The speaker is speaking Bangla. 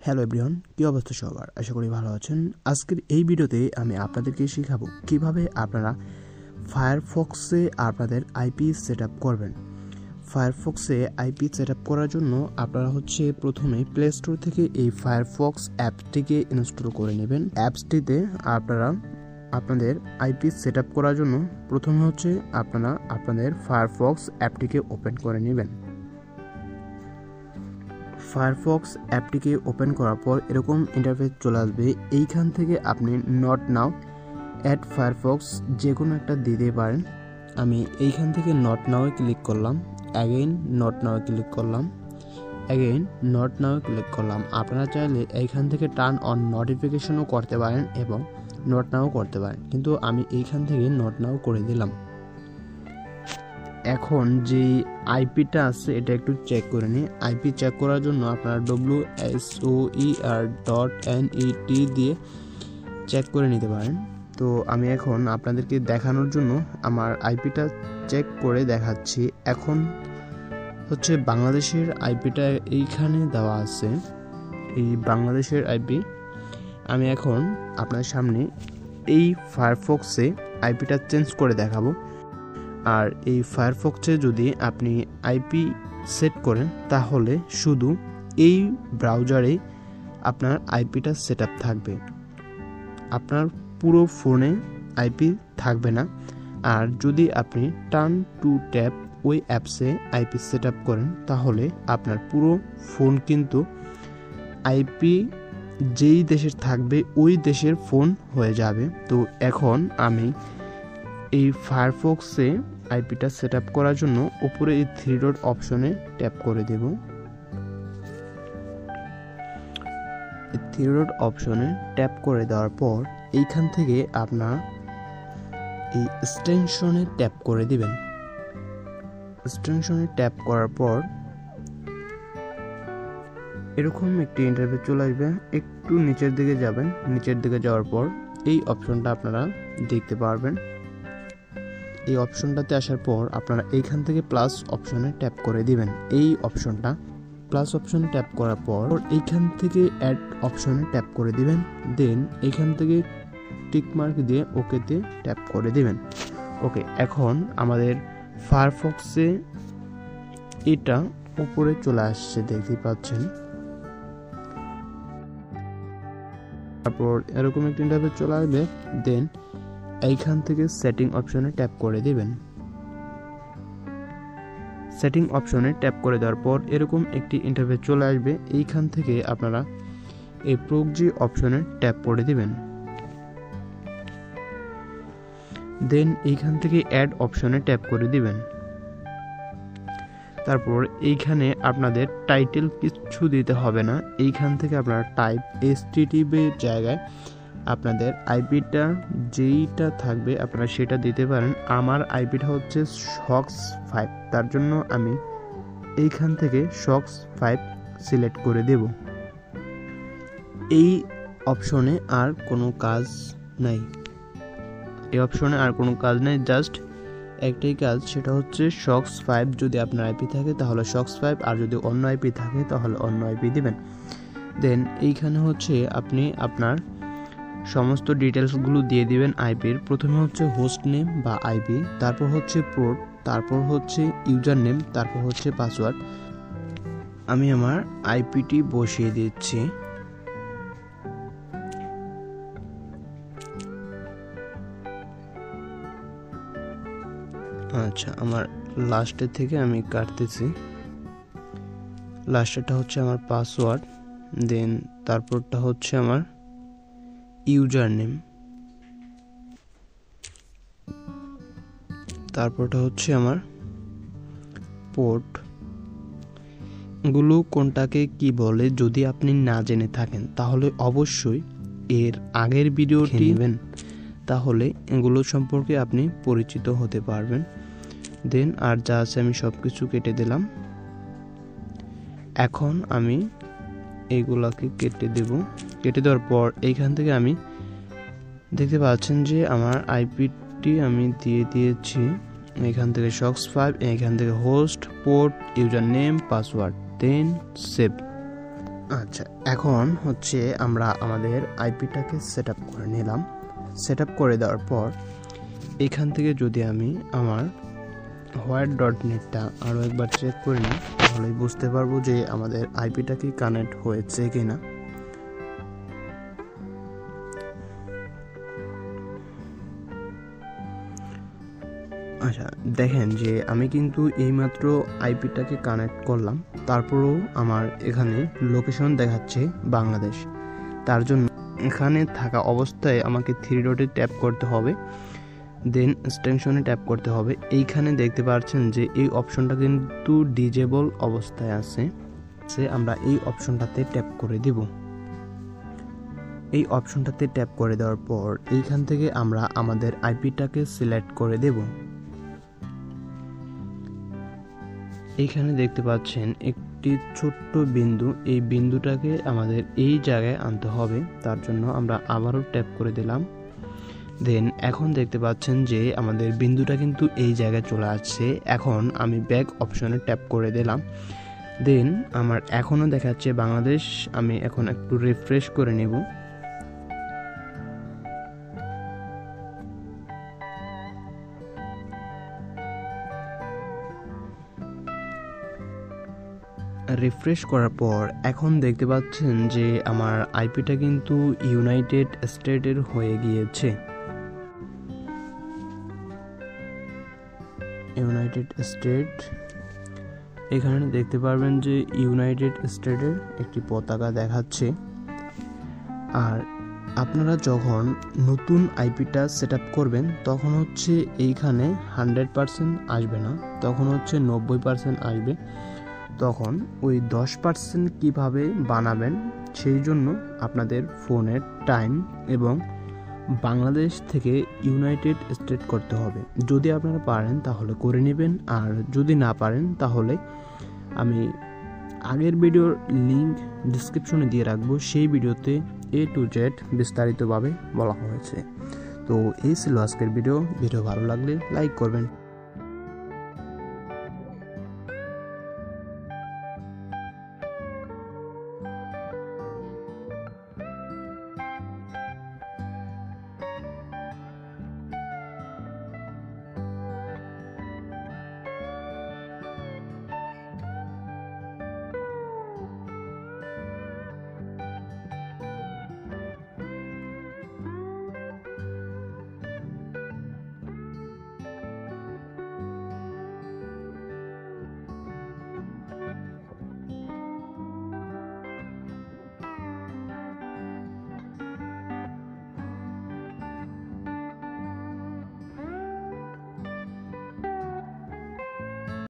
হ্যালো এভরিওয়ান, কি অবস্থা সবার? আশা করি ভালো আছেন। আজকের এই ভিডিওতে আমি আপনাদেরকে শেখাবো কিভাবে আপনারা ফায়ারফক্সে আপনাদের আইপি সেটআপ করবেন। ফায়ারফক্সে আইপি সেটআপ করার জন্য আপনারা প্রথমে প্লে স্টোর থেকে এই ফায়ারফক্স অ্যাপটিকে ইনস্টল করে নেবেন। অ্যাপসটিতে আপনারা আপনাদের আইপি সেটআপ করার জন্য প্রথমে আপনারা আপনাদের ফায়ারফক্স অ্যাপটিকে ওপেন করে নেবেন। ফায়ারফক্স অ্যাপটিকে ওপেন করার পর এরকম ইন্টারফেস চলে আসবে। এইখান থেকে আপনি নট নাও অ্যাড ফায়ারফক্স যে কোনো একটা দিতে পারেন। আমি এইখান থেকে নট নাওয়ে ক্লিক করলাম, অ্যাগেইন নট নাওয়ে ক্লিক করলাম, অ্যাগেইন নট নাওয়ে ক্লিক করলাম। আপনারা চাইলে এইখান থেকে টার্ন অন নোটিফিকেশনও করতে পারেন এবং নট নাও করতে পারেন, কিন্তু আমি এইখান থেকে নট নাও করে দিলাম। এখন যে আইপিটা আছে এটা একটু চেক করে নিই। আইপি চেক করার jন্য আপনারা WSOER.NET দিয়ে চেক করে নিতে পারেন। তো আমি এখন আপনাদেরকে দেখানোর জন্য আমার আইপিটা চেক করে দেখাচ্ছি। এখন বাংলাদেশের আইপিটা এইখানে দেওয়া আছে, এই বাংলাদেশের আইপি। আমি এখন আপনাদের সামনে এই ফায়ারফক্সে আইপিটা চেঞ্জ করে দেখাবো। আর এই ফায়ারফক্সে যদি আপনি আইপি সেট করেন তাহলে শুধু এই ব্রাউজারে আপনার আইপিটা সেট আপ থাকবে, আপনার পুরো ফোনে আইপি থাকবে না। আর যদি আপনি টার্ন টু ট্যাপ ওই অ্যাপসে আইপি সেট আপ করেন তাহলে আপনার পুরো ফোন কিন্তু আইপি যেই দেশের থাকবে ওই দেশের ফোন হয়ে যাবে। তো এখন আমি এই ফায়ারফক্সে আইপিটা সেট আপ করার জন্য উপরে এই 3 ডট অপশনে ট্যাপ করে দেব। এই 3 ডট অপশনে ট্যাপ করে দেওয়ার পর এইখান থেকে আপনার এই এক্সটেনশনে ট্যাপ করে দিবেন। এক্সটেনশনে ট্যাপ করার পর এরকম একটি ইন্টারফেস চলে আসবে। একটু নিচের দিকে যাবেন, নিচের দিকে যাওয়ার পর এই অপশনটা আপনারা দেখতে পারবেন। এই অপশনটাতে আসার পর আপনারা এইখান থেকে প্লাস অপশনে ট্যাপ করে দিবেন। এই অপশনটা প্লাস অপশনে ট্যাপ করার পর এইখান থেকে অ্যাড অপশনে ট্যাপ করে দিবেন। দেন এইখান থেকে টিক মার্ক দিয়ে ওকেতে ট্যাপ করে দিবেন। ওকে, এখন আমাদের ফায়ারফক্সে এটা উপরে চলে আসছে, দেখতে পাচ্ছেন। তারপর এরকম একটা ইন্টারফেস চলে আসবে। দেন এইখান থেকে সেটিং অপশনে ট্যাপ করে দিবেন। সেটিং অপশনে ট্যাপ করে দেওয়ার পর এরকম একটি ইন্টারফেস চলে আসবে। এইখান থেকে আপনারা এই প্রক্সি অপশনে ট্যাপ করে দিবেন। দেন এইখান থেকে অ্যাড অপশনে ট্যাপ করে দিবেন। তারপর এইখানে আপনাদের টাইটেল কিছু দিতে হবে না। এইখান থেকে আপনারা টাইপ HTTP জায়গায় আপনাদের আইপিটা যেইটা থাকবে আপনারা সেটা দিতে পারেন। আমার আইপিটা SOX5, তার জন্য আমি এইখান থেকে SOX5 সিলেক্ট করে দেব। এই অপশনে আর কোনো কাজ নাই, এই অপশনে আর কোনো কাজ নেই, জাস্ট একটাই কাজ, সেটা SOX5 যদি আপনার আইপি থাকে তাহলে SOX5, আর যদি অন্য আইপি থাকে তাহলে অন্য আইপি দিবেন। দেন এইখানে আপনি আপনার সমস্ত ডিটেলসগুলো দিয়ে দিবেন আইপির। প্রথমে হোস্ট নেম বা আইপি, তারপর পোর্ট, তারপর ইউজার নেম, তারপর পাসওয়ার্ড। আমি আমার আইপিটি বসিয়ে দিচ্ছি। আচ্ছা, আমার লাস্টের থেকে আমি কাটতেছি। লাস্টেরটা আমার পাসওয়ার্ড, দেন তারপরটা আমার ইউজার নেম, তারপরটা আমার পোর্ট। এগুলো কোনটাকে কি বলে যদি আপনি না জেনে থাকেন তাহলে অবশ্যই এর আগের ভিডিওটি নেবেন, তাহলে এগুলো সম্পর্কে আপনি পরিচিত হতে পারবেন। দেন আর যা আছে আমি সব কিছু কেটে দিলাম। এখন আমি এইগুলাকে কেটে দেব। কেটে দেওয়ার পর এইখান থেকে আমি দেখতে পাচ্ছেন যে আমার আইপিটি আমি দিয়ে দিয়েছি। এখান থেকে SOX5, এখান থেকে host, port, user name, password, then save. আচ্ছা, এখন হচ্ছে আমরা আমাদের আইপিটাকে সেট আপ করে নিলাম। সেট আপ করে দেওয়ার পর এখান থেকে যদি আমি আমার হোয়াইট ডট নেটটা আরও একবার চেক করে নিই, তাহলেই বুঝতে পারবো যে আমাদের আইপিটা কি কানেক্ট হয়েছে কিনা। আচ্ছা, দেখেন যে আমি কিন্তু এইমাত্র আইপিটাকে কানেক্ট করলাম, তারপরেও আমার এখানে লোকেশন দেখাচ্ছে বাংলাদেশ। তার জন্য এখানে থাকা অবস্থায় আমাকে 3 ডটে ট্যাপ করতে হবে, দেন এক্সটেনশনে ট্যাপ করতে হবে। এইখানে দেখতে পাচ্ছেন যে এই অপশনটা কিন্তু ডিজেবল অবস্থায় আছে, আমরা এই অপশনটাতে ট্যাপ করে দিব। এই অপশনটাতে ট্যাপ করে দেওয়ার পর এইখান থেকে আমরা আমাদের আইপিটাকে সিলেক্ট করে দেব। এইখানে দেখতে পাচ্ছেন একটি ছোট্ট বিন্দু, এই বিন্দুটাকে আমাদের এই জায়গায় আনতে হবে। তার জন্য আমরা আবারও ট্যাপ করে দিলাম। দেন এখন দেখতে পাচ্ছেন যে আমাদের বিন্দুটা কিন্তু এই জায়গায় চলে আসছে। এখন আমি ব্যাক অপশনে ট্যাপ করে দিলাম। দেন আমার এখনও দেখাচ্ছে বাংলাদেশ। আমি এখন একটু রিফ্রেশ করে নেব। রিফ্রেশ করার পর এখন দেখতে পাচ্ছেন যে আমার আইপিটা কিন্তু ইউনাইটেড স্টেটের হয়ে গিয়েছে। ইউনাইটেড স্টেট, এখানে দেখতে পারবেন যে ইউনাইটেড স্টেটের একটি পতাকা দেখাচ্ছে। আর আপনারা যখন নতুন আইপিটা সেট আপ করবেন তখন হচ্ছে এইখানে 100% আসবে না, তখন হচ্ছে 90% আসবে। তখন ওই 10% কিভাবে বানাবেন সেই জন্য আপনাদের ফোনের টাইম এবং বাংলাদেশ থেকে ইউনাইটেড স্টেট করতে হবে। যদি আপনারা পারেন তাহলে করে নেবেন, আর যদি না পারেন তাহলে আমি আগের ভিডিওর লিঙ্ক ডিসক্রিপশনে দিয়ে রাখবো, সেই ভিডিওতে A to Z বিস্তারিতভাবে বলা হয়েছে। তো এই ছিল আজকের ভিডিও। ভালো লাগলে লাইক করবেন।